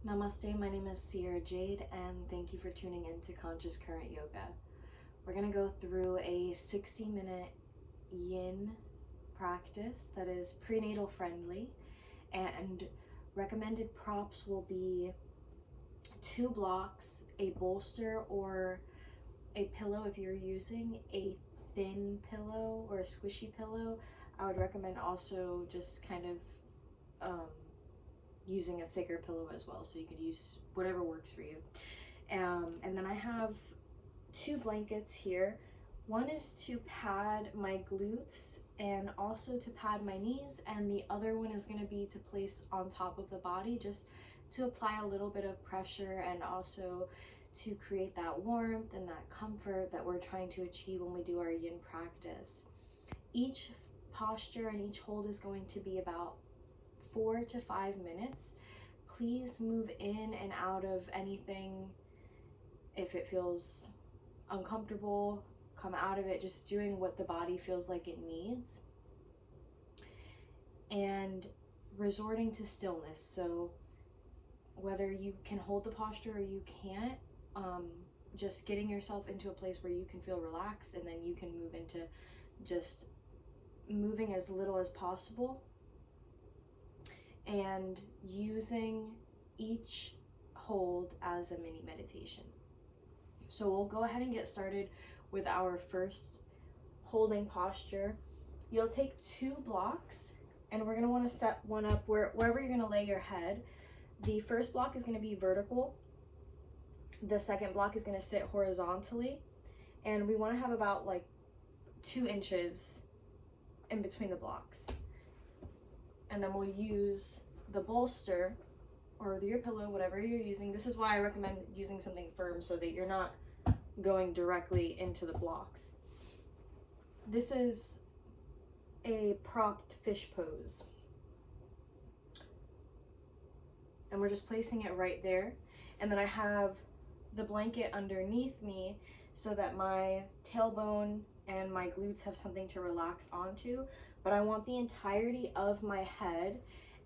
Namaste, my name is Sierra Jade, and thank you for tuning in to Conscious Current Yoga. We're going to go through a 60-minute Yin practice that is prenatal friendly, and recommended props will be 2 blocks, a bolster or a pillow if you're using a thin pillow or a squishy pillow. I would recommend also just kind of using a thicker pillow as well, so you could use whatever works for you. And then I have 2 blankets here. One is to pad my glutes and also to pad my knees, and the other one is going to be to place on top of the body just to apply a little bit of pressure and also to create that warmth and that comfort that we're trying to achieve when we do our Yin practice. Each posture and each hold is going to be about 4 to 5 minutes. Please move in and out of anything. If it feels uncomfortable, come out of it, just doing what the body feels like it needs. And resorting to stillness. So whether you can hold the posture or you can't, just getting yourself into a place where you can feel relaxed, and then you can move into just moving as little as possible and using each hold as a mini meditation. So we'll go ahead and get started with our first holding posture. You'll take 2 blocks, and we're going to want to set one up wherever you're going to lay your head. The first block is going to be vertical. The second block is going to sit horizontally, and we want to have about like 2 inches in between the blocks. And then we'll use the bolster or your pillow, whatever you're using. This is why I recommend using something firm so that you're not going directly into the blocks. This is a propped fish pose. And we're just placing it right there. And then I have the blanket underneath me so that my tailbone and my glutes have something to relax onto. But I want the entirety of my head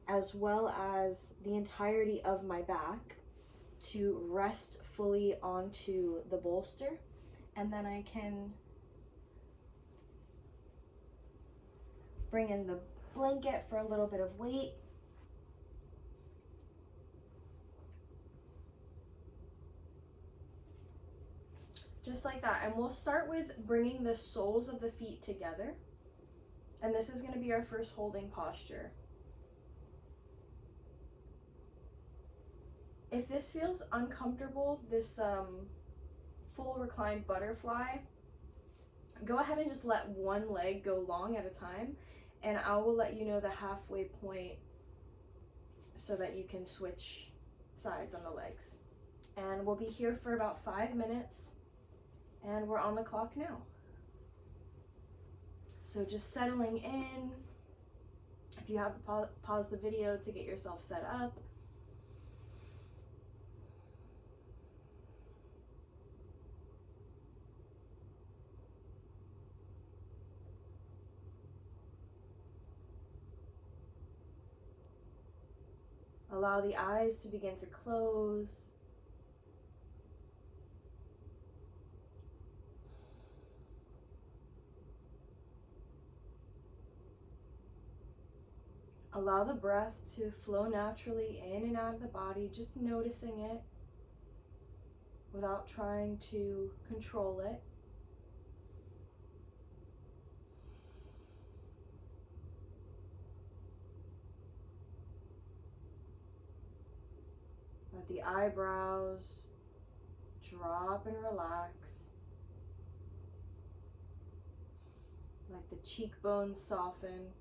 as well as the entirety of my back to rest fully onto the bolster. And then I can bring in the blanket for a little bit of weight. Just like that. And we'll start with bringing the soles of the feet together. And this is going to be our first holding posture. If this feels uncomfortable, this full reclined butterfly, go ahead and just let one leg go long at a time, and I will let you know the halfway point so that you can switch sides on the legs. And we'll be here for about 5 minutes, and we're on the clock now. So just settling in. If you have to pause the video to get yourself set up. Allow the eyes to begin to close. Allow the breath to flow naturally in and out of the body, just noticing it without trying to control it. Let the eyebrows drop and relax. Let the cheekbones soften.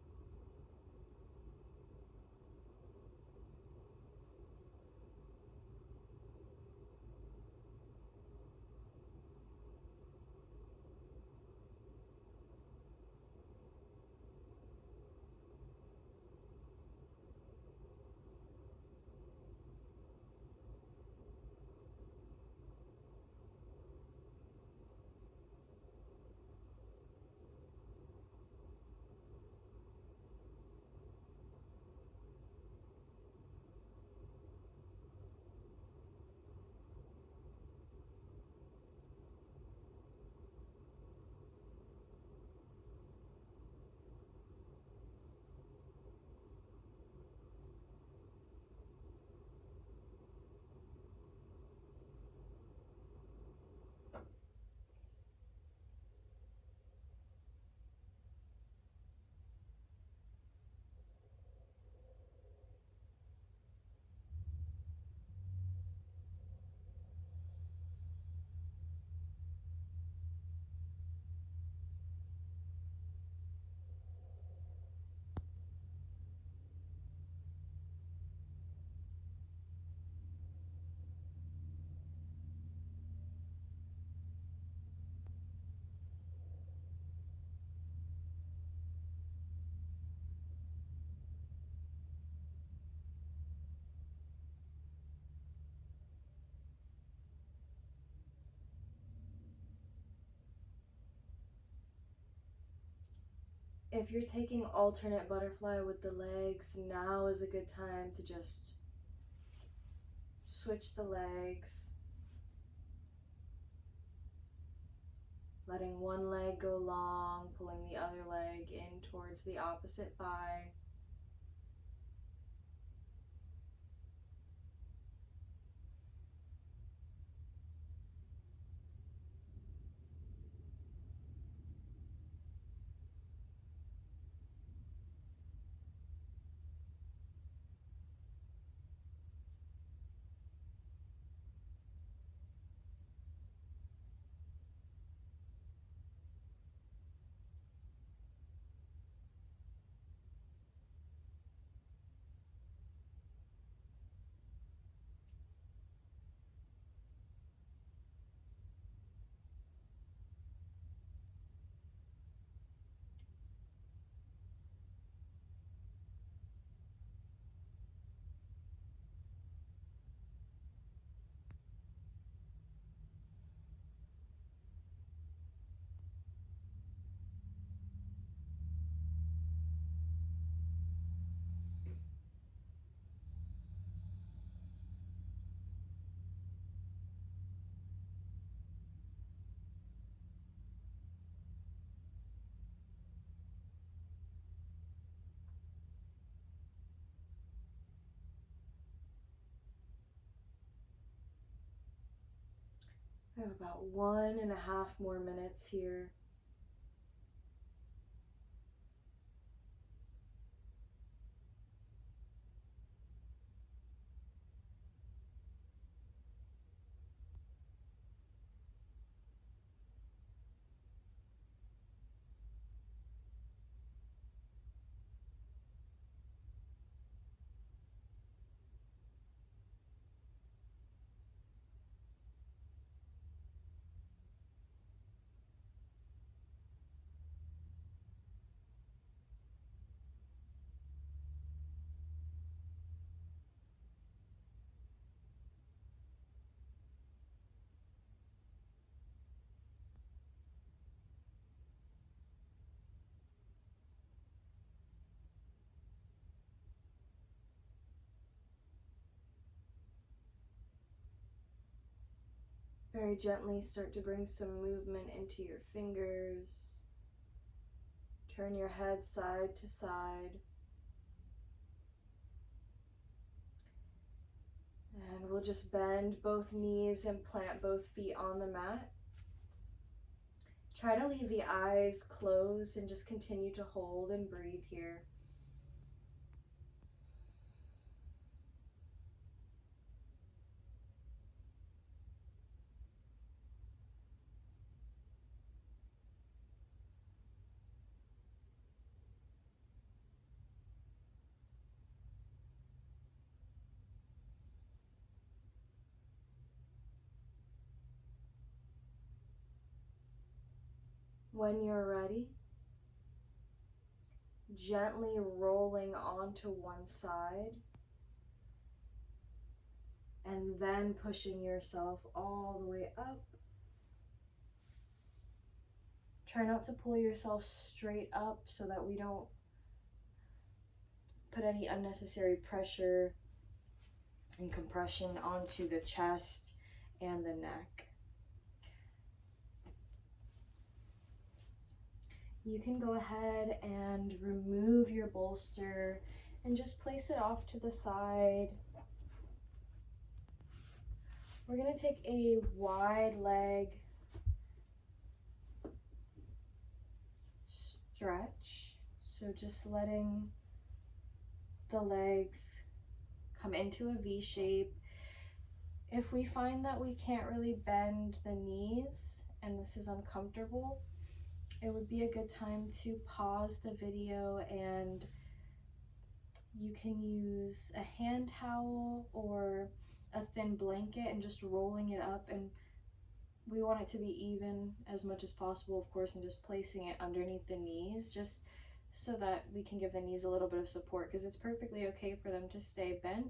If you're taking alternate butterfly with the legs, now is a good time to just switch the legs, letting one leg go long, pulling the other leg in towards the opposite thigh. I have about 1.5 more minutes here. Very gently start to bring some movement into your fingers. Turn your head side to side. And we'll just bend both knees and plant both feet on the mat. Try to leave the eyes closed and just continue to hold and breathe here. When you're ready, gently rolling onto one side and then pushing yourself all the way up. Try not to pull yourself straight up so that we don't put any unnecessary pressure and compression onto the chest and the neck. You can go ahead and remove your bolster and just place it off to the side. We're going to take a wide leg stretch. So just letting the legs come into a V shape. If we find that we can't really bend the knees and this is uncomfortable, it would be a good time to pause the video and you can use a hand towel or a thin blanket and just rolling it up, and we want it to be even as much as possible, of course, and just placing it underneath the knees just so that we can give the knees a little bit of support, because it's perfectly okay for them to stay bent,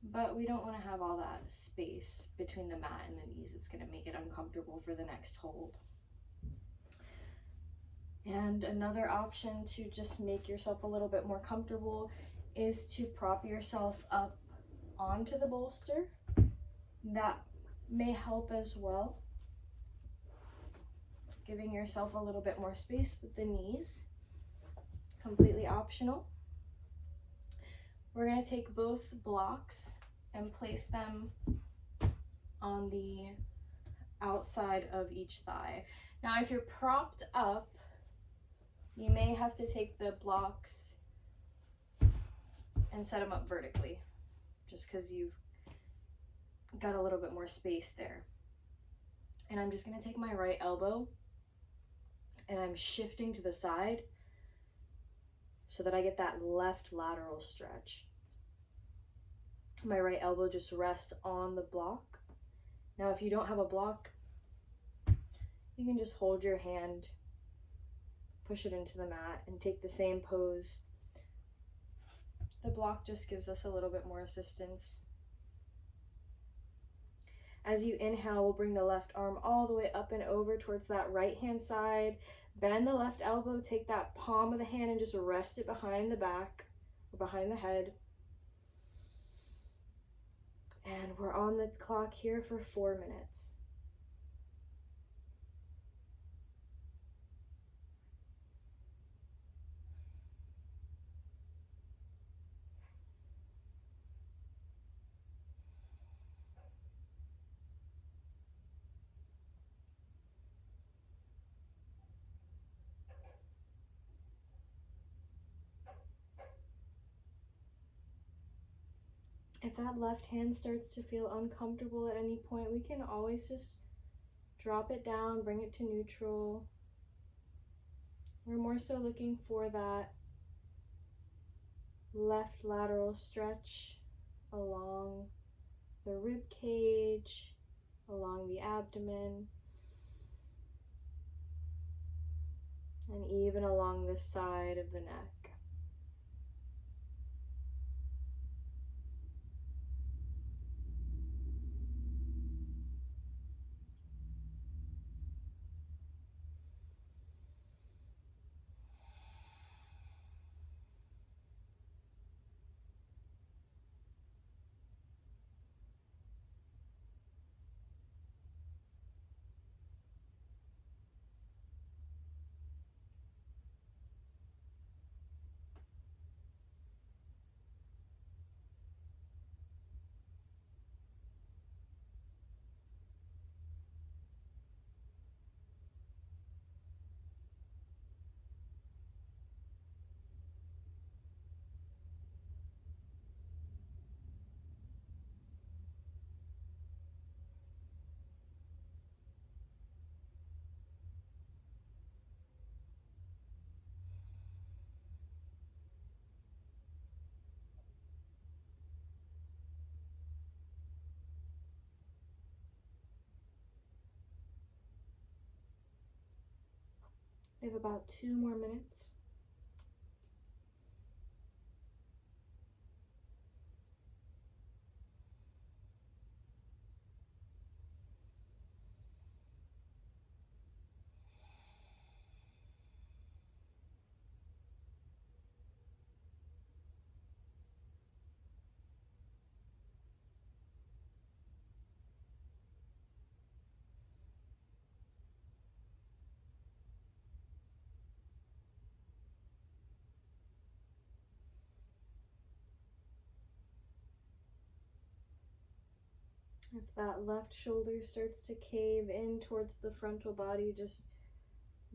but we don't want to have all that space between the mat and the knees. It's going to make it uncomfortable for the next hold. And another option to just make yourself a little bit more comfortable is to prop yourself up onto the bolster. That may help as well, giving yourself a little bit more space with the knees. Completely optional. We're going to take both blocks and place them on the outside of each thigh. Now, if you're propped up, you may have to take the blocks and set them up vertically, just because you've got a little bit more space there. And I'm just going to take my right elbow and I'm shifting to the side so that I get that left lateral stretch. My right elbow just rests on the block. Now, if you don't have a block, you can just hold your hand, push it into the mat, and take the same pose. The block just gives us a little bit more assistance. As you inhale, we'll bring the left arm all the way up and over towards that right hand side. Bend the left elbow, take that palm of the hand and just rest it behind the back or behind the head. And we're on the clock here for 4 minutes. If that left hand starts to feel uncomfortable at any point, we can always just drop it down, bring it to neutral. We're more so looking for that left lateral stretch along the rib cage, along the abdomen, and even along the side of the neck. We have about 2 more minutes. If that left shoulder starts to cave in towards the frontal body, just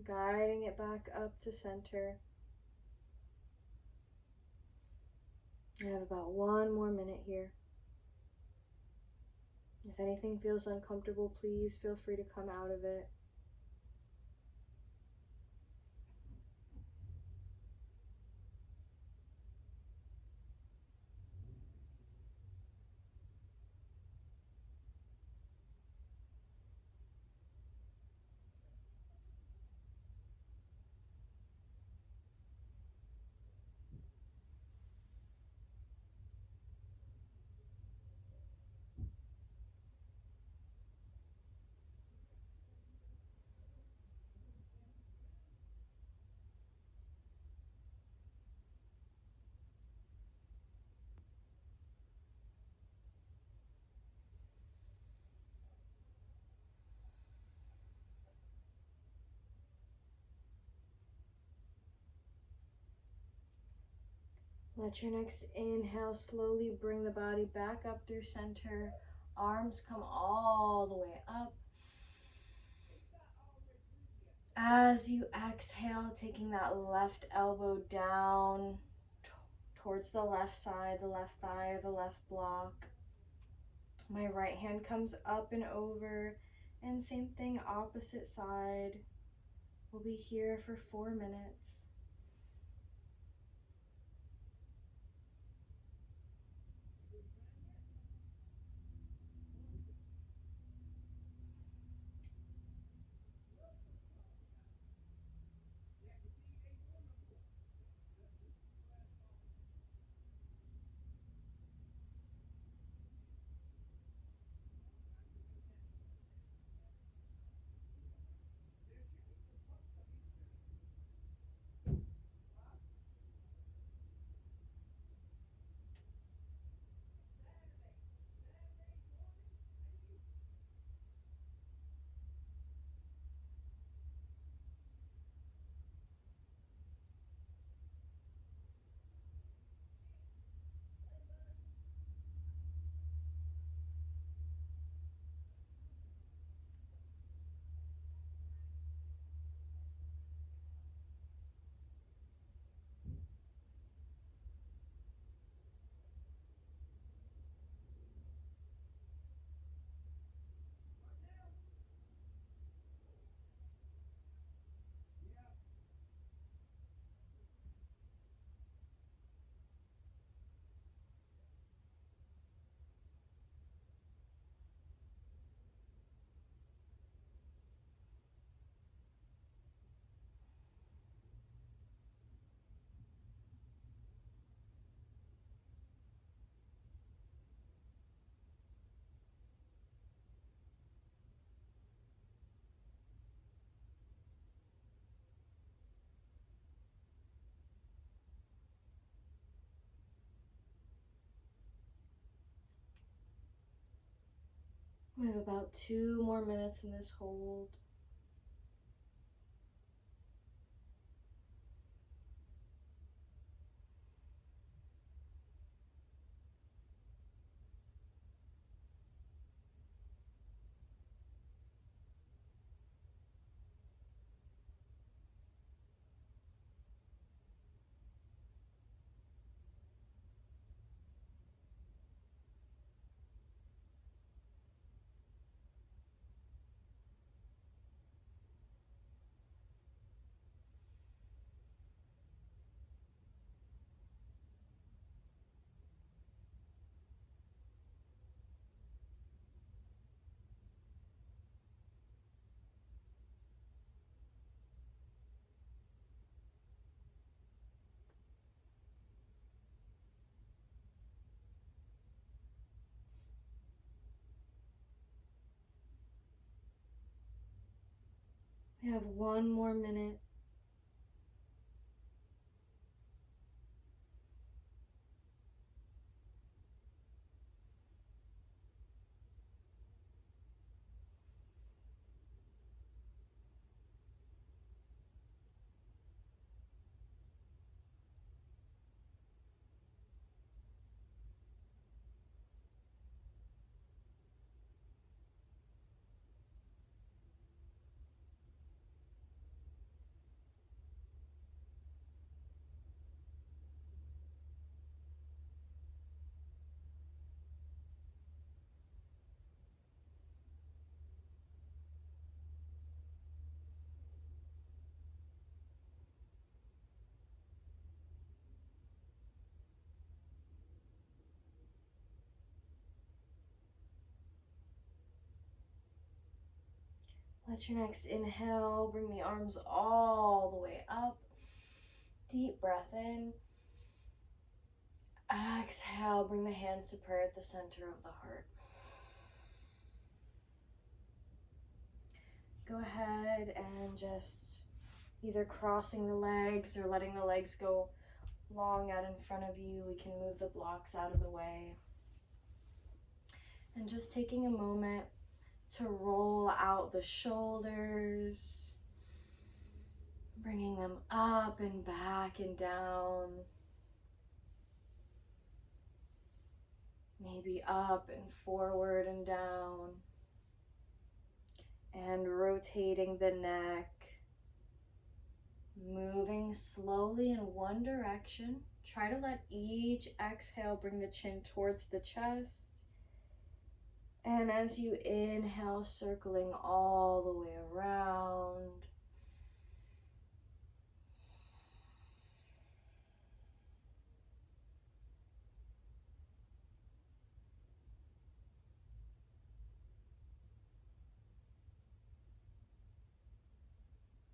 guiding it back up to center. I have about 1 more minute here. If anything feels uncomfortable, please feel free to come out of it. Let your next inhale slowly bring the body back up through center. Arms come all the way up. As you exhale, taking that left elbow down towards the left side, the left thigh, or the left block. My right hand comes up and over, and same thing, opposite side. We'll be here for 4 minutes. We have about 2 more minutes in this hold. We have 1 more minute. Let your next inhale bring the arms all the way up. Deep breath in. Exhale, bring the hands to prayer at the center of the heart. Go ahead and just either crossing the legs or letting the legs go long out in front of you. We can move the blocks out of the way. And just taking a moment to roll out the shoulders, bringing them up and back and down. maybe up and forward and down, and rotating the neck, moving slowly in one direction. Try to let each exhale bring the chin towards the chest. And as you inhale, circling all the way around.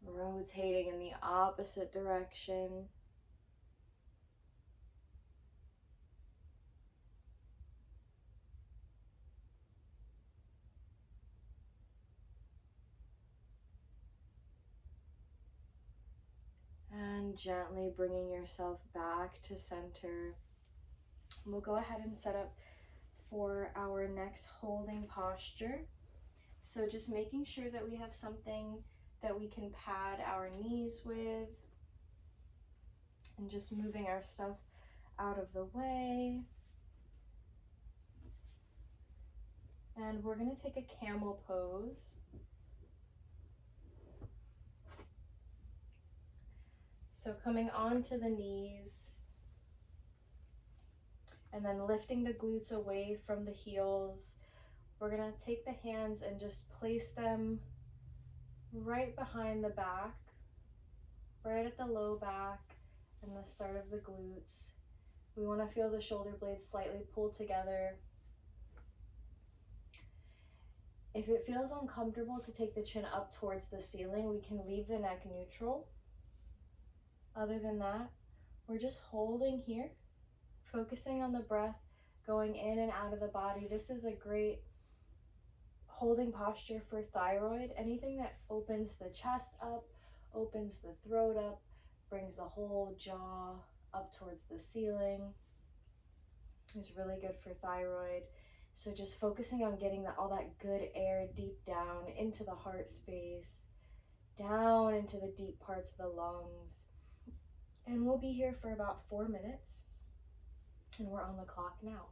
Rotating in the opposite direction. And gently bringing yourself back to center. We'll go ahead and set up for our next holding posture. So just making sure that we have something that we can pad our knees with, and just moving our stuff out of the way. And we're going to take a camel pose. So coming onto the knees and then lifting the glutes away from the heels. We're going to take the hands and just place them right behind the back, right at the low back and the start of the glutes. We want to feel the shoulder blades slightly pulled together. If it feels uncomfortable to take the chin up towards the ceiling, we can leave the neck neutral. Other than that, we're just holding here, focusing on the breath going in and out of the body. This is a great holding posture for thyroid. Anything that opens the chest up, opens the throat up, brings the whole jaw up towards the ceiling is really good for thyroid. So just focusing on getting all that good air deep down into the heart space, down into the deep parts of the lungs. And we'll be here for about 4 minutes, and we're on the clock now.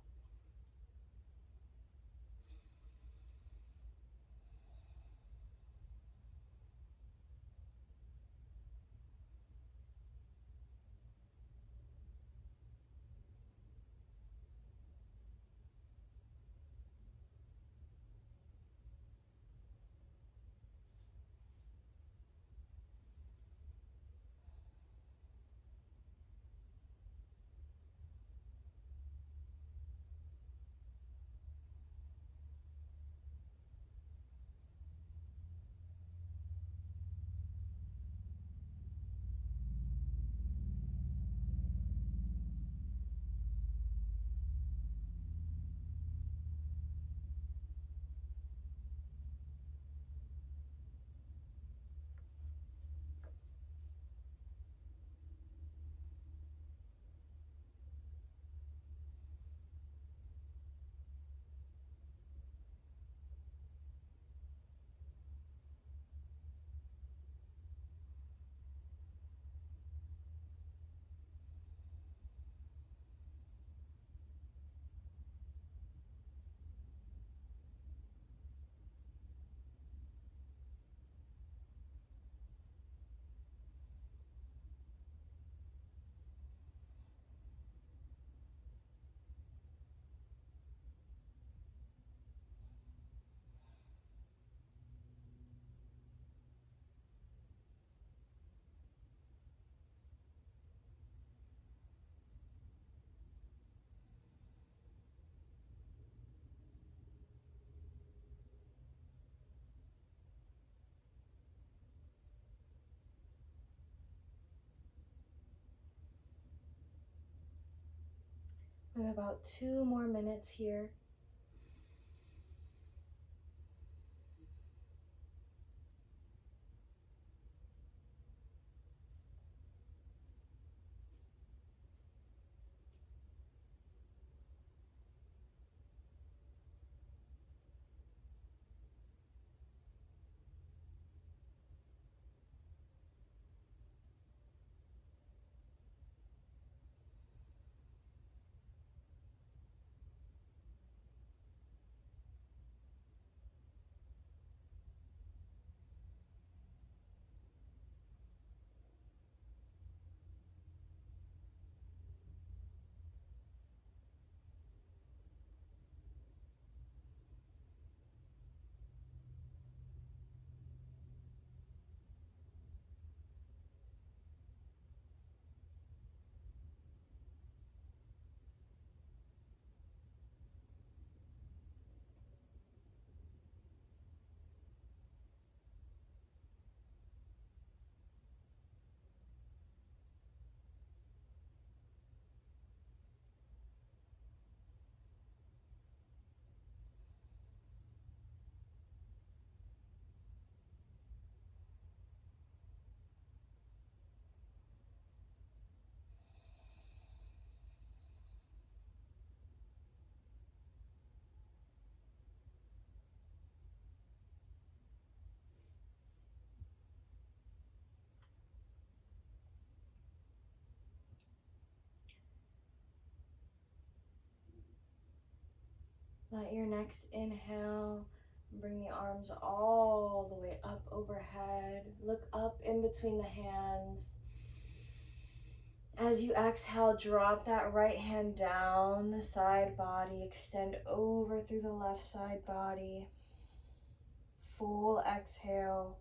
We have about 2 more minutes here. Let your next inhale bring the arms all the way up overhead. Look up in between the hands. As you exhale, drop that right hand down the side body. Extend over through the left side body. Full exhale.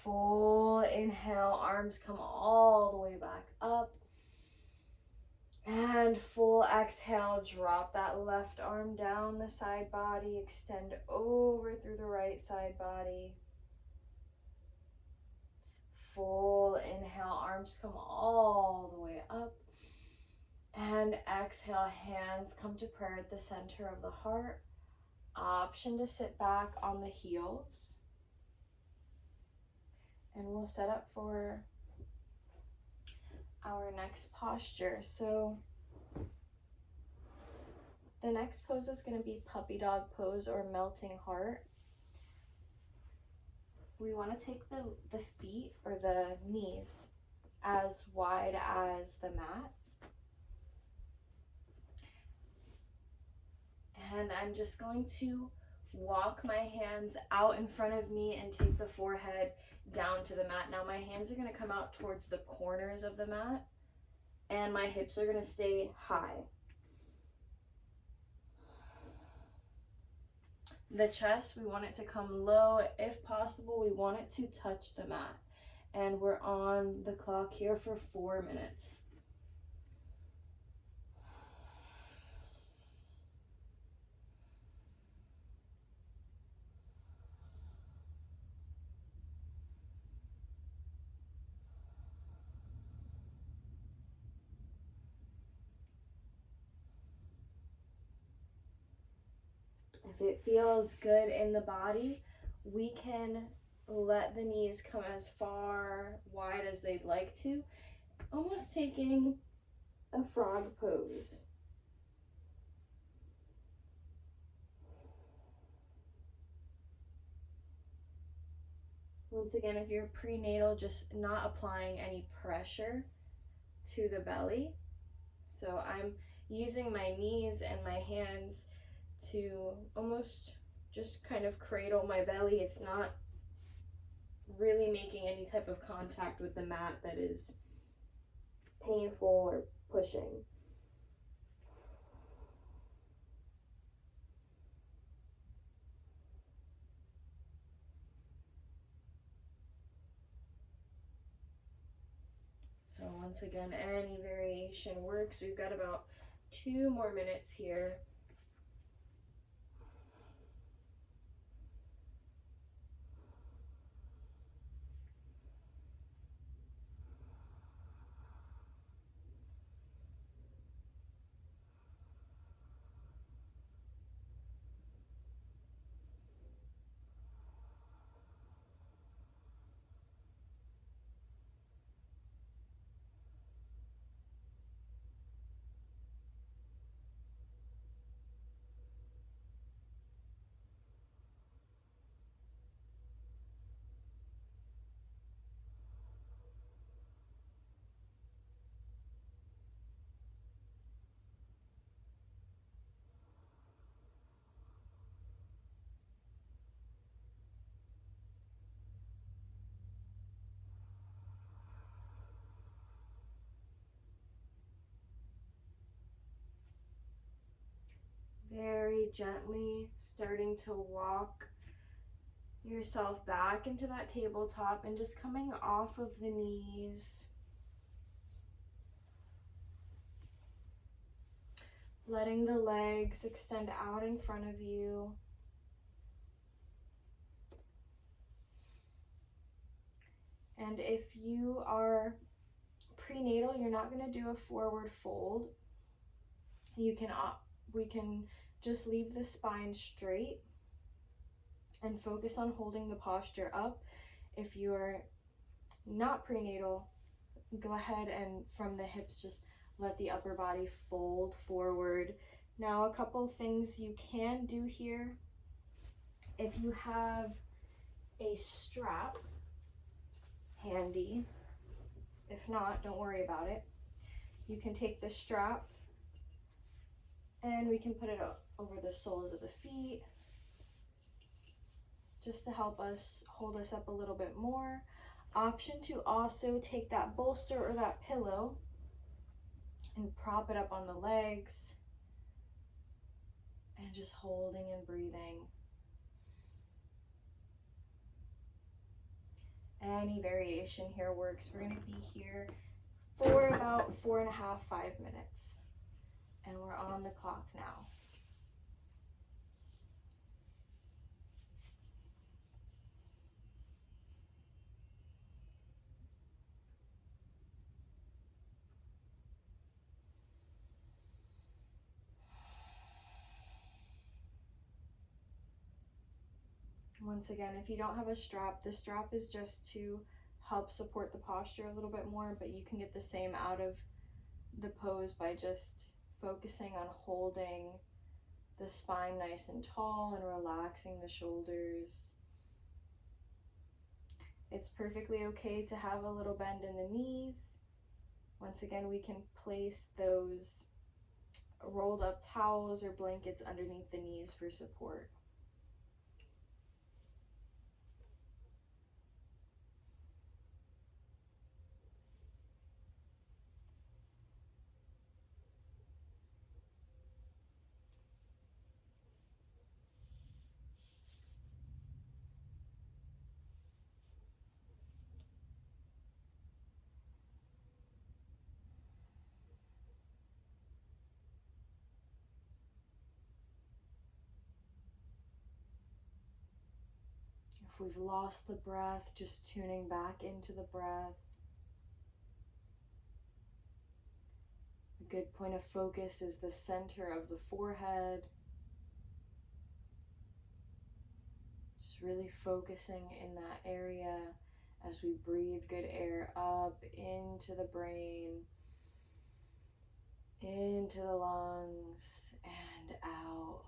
Full inhale. Arms come all the way back up. And full exhale, drop that left arm down the side body, extend over through the right side body. Full inhale, arms come all the way up. And exhale, hands come to prayer at the center of the heart. Option to sit back on the heels. And we'll set up for our next posture. So the next pose is going to be puppy dog pose or melting heart. We want to take the feet or the knees as wide as the mat. And I'm just going to walk my hands out in front of me and take the forehead down to the mat. Now my hands are going to come out towards the corners of the mat and my hips are going to stay high. The chest, we want it to come low. If possible, we want it to touch the mat. And we're on the clock here for 4 minutes. If it feels good in the body, we can let the knees come as far wide as they'd like to, almost taking a frog pose. Once again, if you're prenatal, just not applying any pressure to the belly. So I'm using my knees and my hands to almost just kind of cradle my belly. It's not really making any type of contact with the mat that is painful or pushing. So once again, any variation works. We've got about 2 more minutes here. Very gently starting to walk yourself back into that tabletop and just coming off of the knees. Letting the legs extend out in front of you. And if you are prenatal, you're not going to do a forward fold. We can just leave the spine straight and focus on holding the posture up. If you're not prenatal, go ahead and from the hips just let the upper body fold forward. Now a couple things you can do here. If you have a strap handy, if not, don't worry about it. You can take the strap and we can put it over the soles of the feet, just to help us hold us up a little bit more. Option to also take that bolster or that pillow and prop it up on the legs and just holding and breathing. Any variation here works. We're going to be here for about 4.5, 5 minutes. And we're on the clock now. Once again, if you don't have a strap, the strap is just to help support the posture a little bit more, but you can get the same out of the pose by just focusing on holding the spine nice and tall and relaxing the shoulders. It's perfectly okay to have a little bend in the knees. Once again, we can place those rolled up towels or blankets underneath the knees for support. If we've lost the breath, just tuning back into the breath. A good point of focus is the center of the forehead. Just really focusing in that area as we breathe good air up into the brain, into the lungs, and out.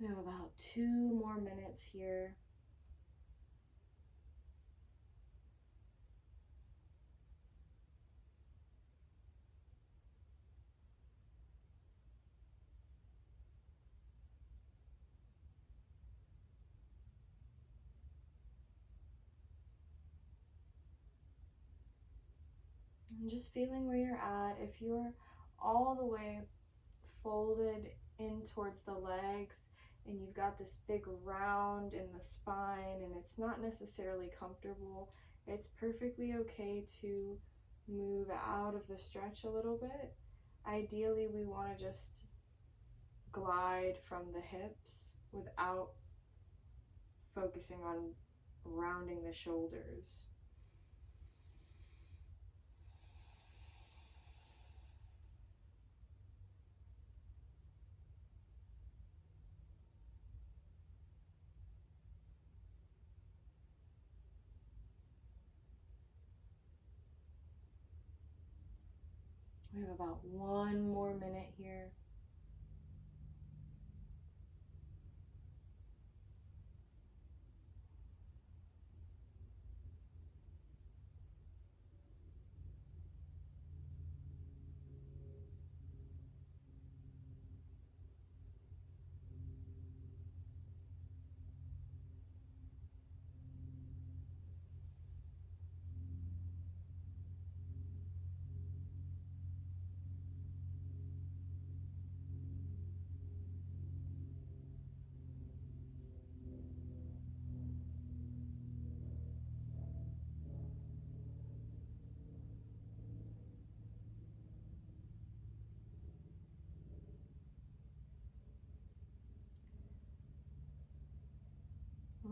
We have about 2 more minutes here. And just feeling where you're at. If you're all the way folded in towards the legs and you've got this big round in the spine and it's not necessarily comfortable, it's perfectly okay to move out of the stretch a little bit. Ideally, we want to just glide from the hips without focusing on rounding the shoulders. We have about 1 more minute here.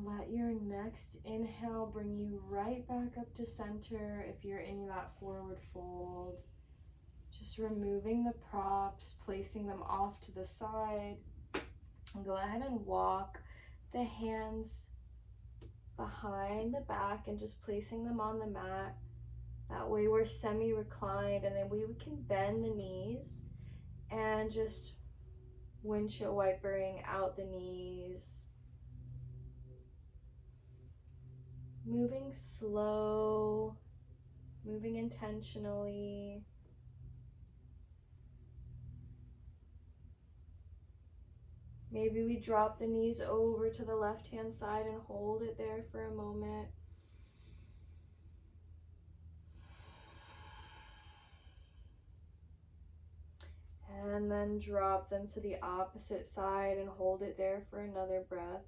Let your next inhale bring you right back up to center if you're in that forward fold. Just removing the props, placing them off to the side. And go ahead and walk the hands behind the back and just placing them on the mat. That way we're semi-reclined, and then we can bend the knees and just windshield wipering out the knees. Moving slow, moving intentionally. Maybe we drop the knees over to the left-hand side and hold it there for a moment. And then drop them to the opposite side and hold it there for another breath.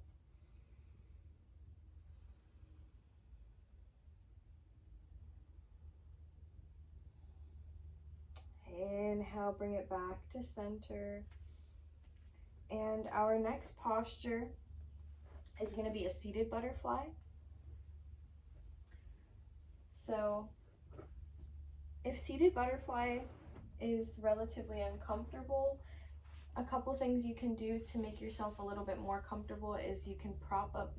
Inhale, bring it back to center. And our next posture is going to be a seated butterfly. So if seated butterfly is relatively uncomfortable, a couple things you can do to make yourself a little bit more comfortable is you can prop up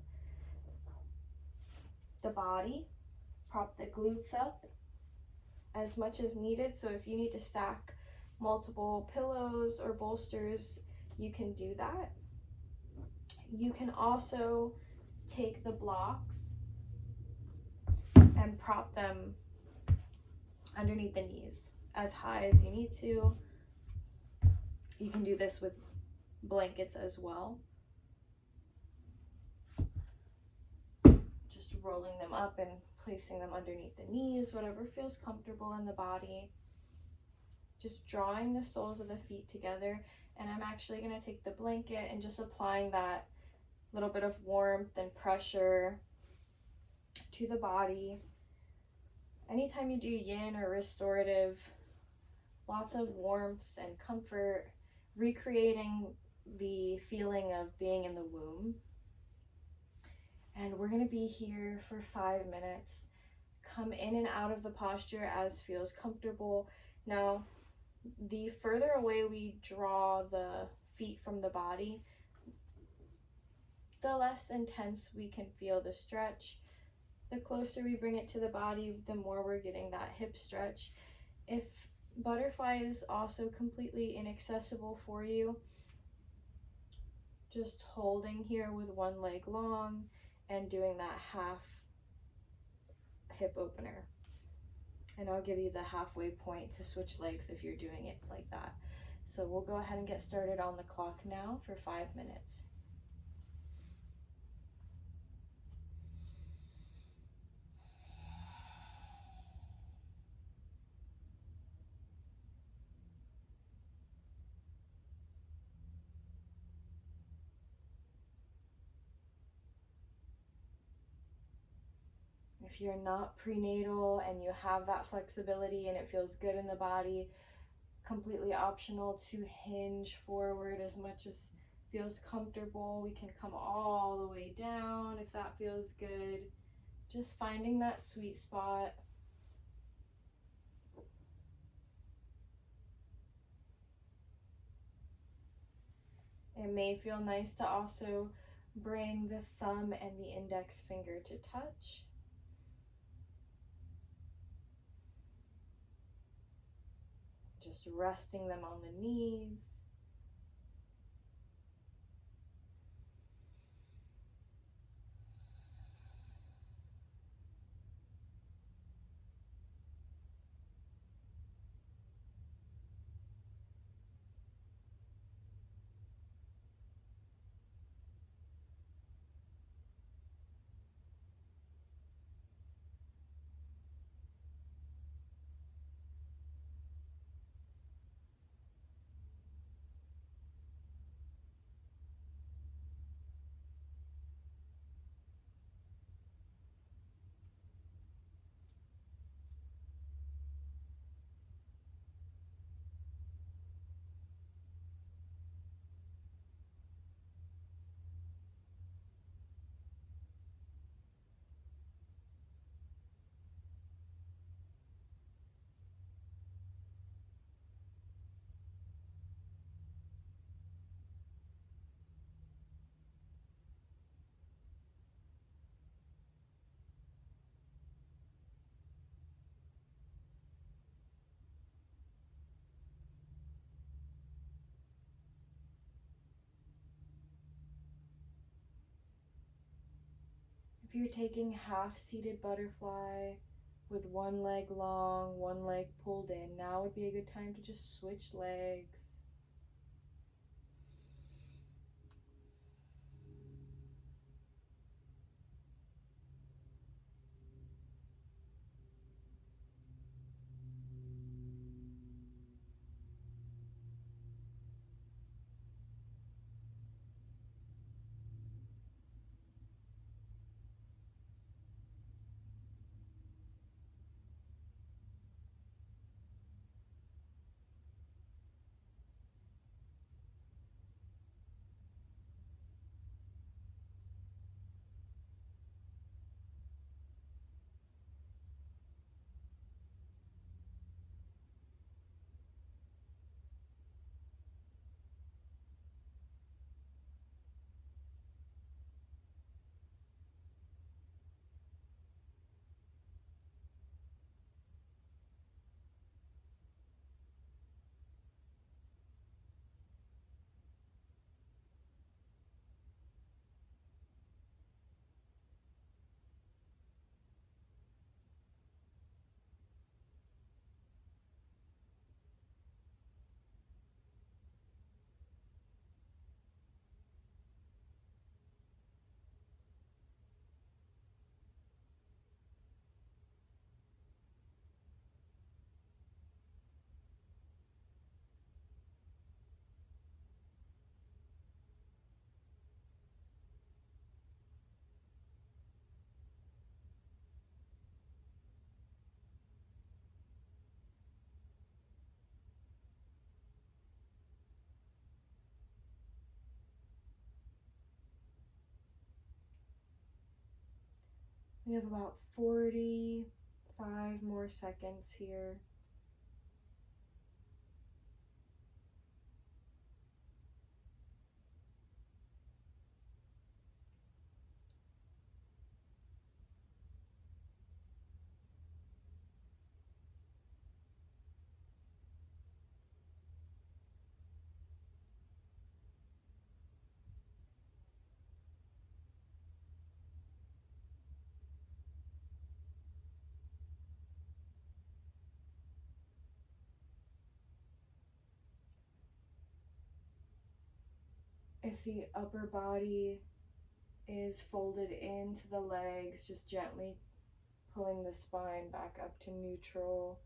the body, prop the glutes up as much as needed. So if you need to stack multiple pillows or bolsters, you can do that. You can also take the blocks and prop them underneath the knees as high as you need to. You can do this with blankets as well. Just rolling them up and placing them underneath the knees, whatever feels comfortable in the body. Just drawing the soles of the feet together. And I'm actually going to take the blanket and just applying that little bit of warmth and pressure to the body. Anytime you do yin or restorative, lots of warmth and comfort, recreating the feeling of being in the womb. And we're going to be here for 5 minutes. Come in and out of the posture as feels comfortable. Now, the further away we draw the feet from the body, the less intense we can feel the stretch. The closer we bring it to the body, the more we're getting that hip stretch. If butterfly is also completely inaccessible for you, just holding here with one leg long and doing that half hip opener. And I'll give you the halfway point to switch legs if you're doing it like that. So we'll go ahead and get started on the clock now for 5 minutes. If you're not prenatal and you have that flexibility and it feels good in the body, completely optional to hinge forward as much as feels comfortable. We can come all the way down if that feels good. Just finding that sweet spot. It may feel nice to also bring the thumb and the index finger to touch. Just resting them on the knees. you're taking half-seated butterfly with one leg long, one leg pulled in, now would be a good time to just switch legs. We have about 45 more seconds here. If the upper body is folded into the legs, just gently pulling the spine back up to neutral.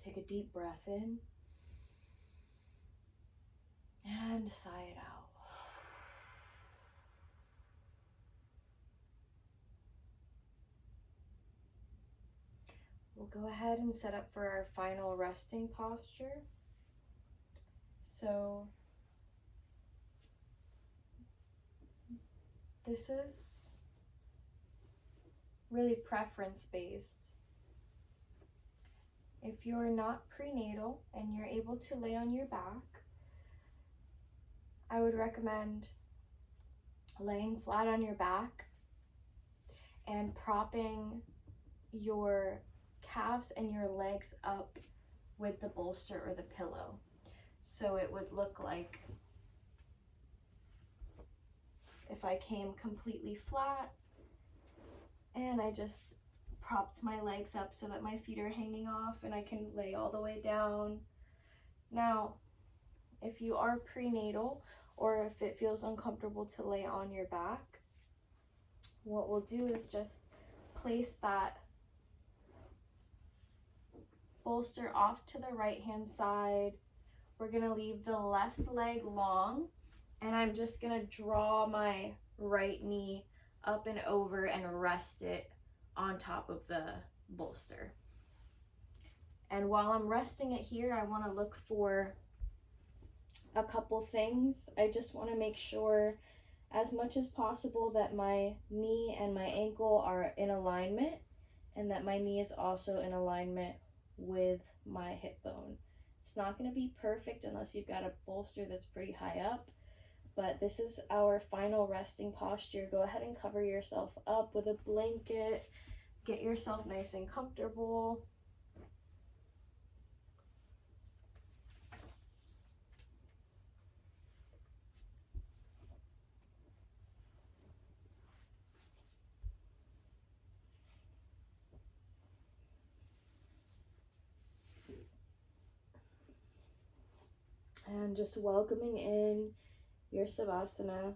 Take a deep breath in and sigh it out. We'll go ahead and set up for our final resting posture. So this is really preference based. If you're not prenatal and you're able to lay on your back, I would recommend laying flat on your back and propping your calves and your legs up with the bolster or the pillow. So it would look like if I came completely flat and I just propped my legs up so that my feet are hanging off and I can lay all the way down. Now, if you are prenatal or if it feels uncomfortable to lay on your back, what we'll do is just place that bolster off to the right hand side. We're gonna leave the left leg long, and I'm just gonna draw my right knee up and over and rest it on top of the bolster. And while I'm resting it here, I wanna look for a couple things. I just wanna make sure as much as possible that my knee and my ankle are in alignment and that my knee is also in alignment with my hip bone. It's not going to be perfect unless you've got a bolster that's pretty high up, but this is our final resting posture. Go ahead and cover yourself up with a blanket. Get yourself nice and comfortable. And just welcoming in your Savasana.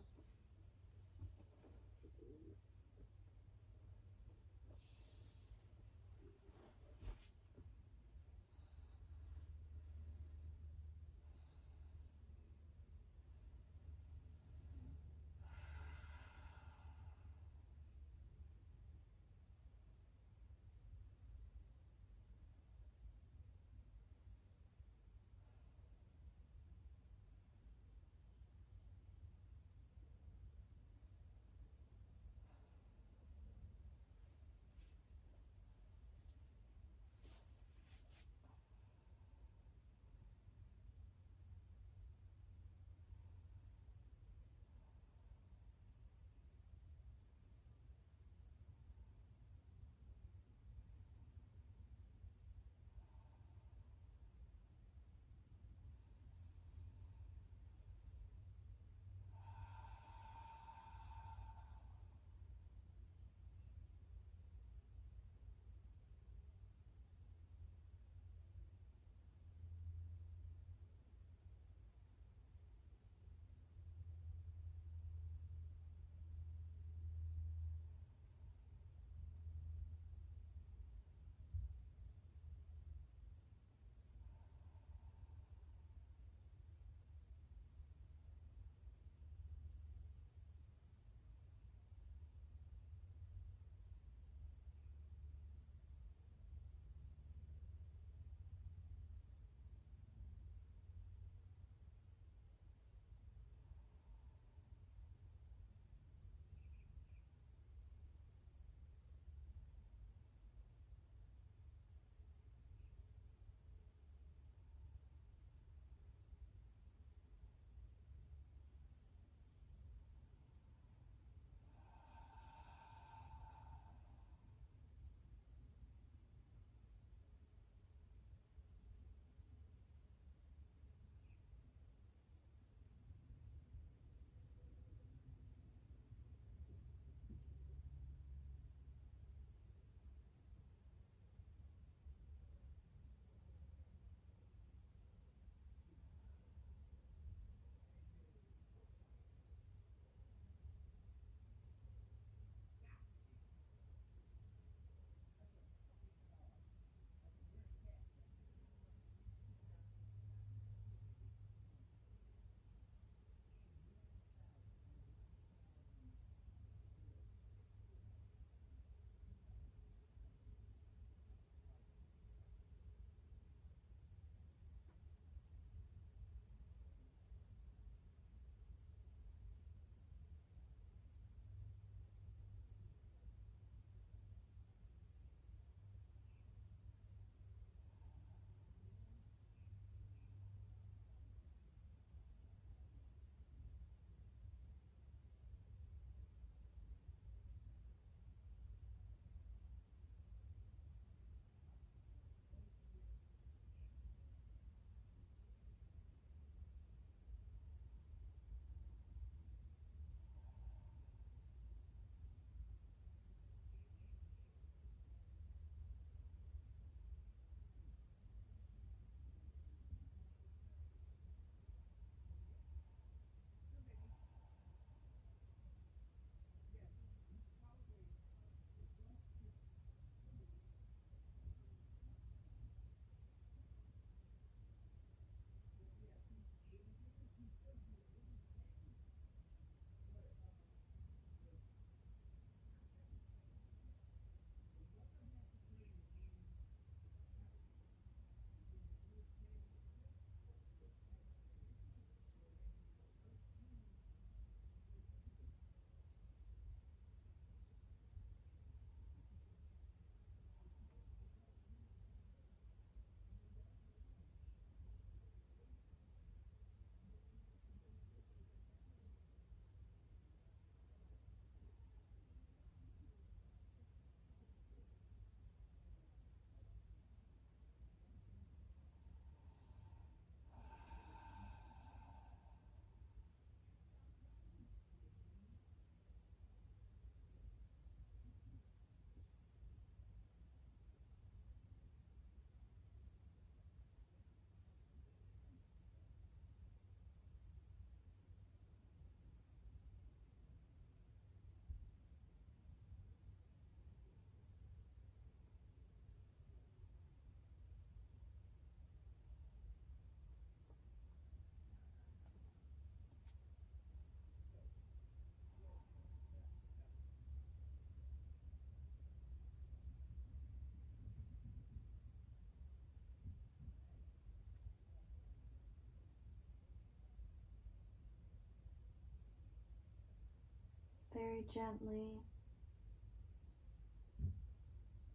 very gently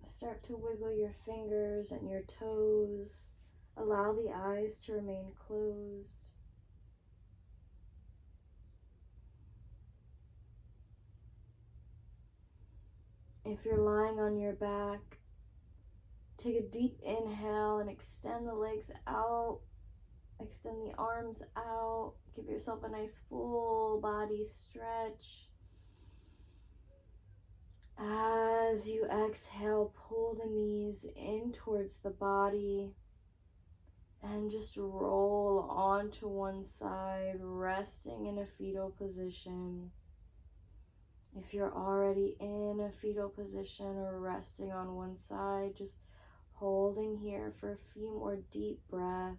start to wiggle your fingers and your toes. Allow the eyes to remain closed. If you're lying on your back, take a deep inhale and extend the legs out. Extend the arms out. Give yourself a nice full body stretch. As you exhale, pull the knees in towards the body and just roll onto one side, resting in a fetal position. If you're already in a fetal position or resting on one side, just holding here for a few more deep breaths.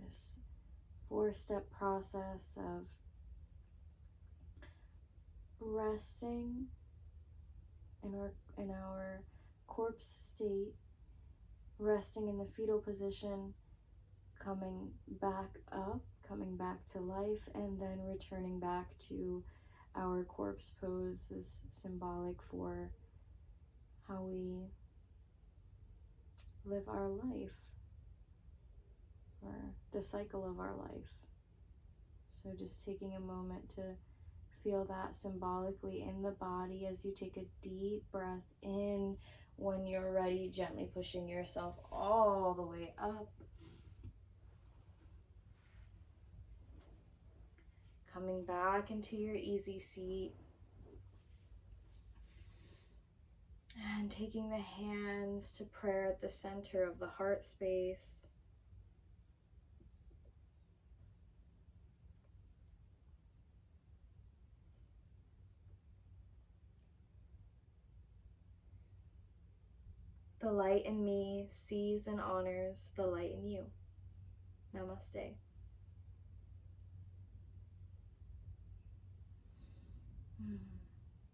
This 4-step process of resting in our corpse state, resting in the fetal position, coming back up, coming back to life, and then returning back to our corpse pose is symbolic for how we live our life, or the cycle of our life. So just taking a moment to feel that symbolically in the body as you take a deep breath in. When you're ready, gently pushing yourself all the way up. Coming back into your easy seat. And taking the hands to prayer at the center of the heart space. The light in me sees and honors the light in you. Namaste.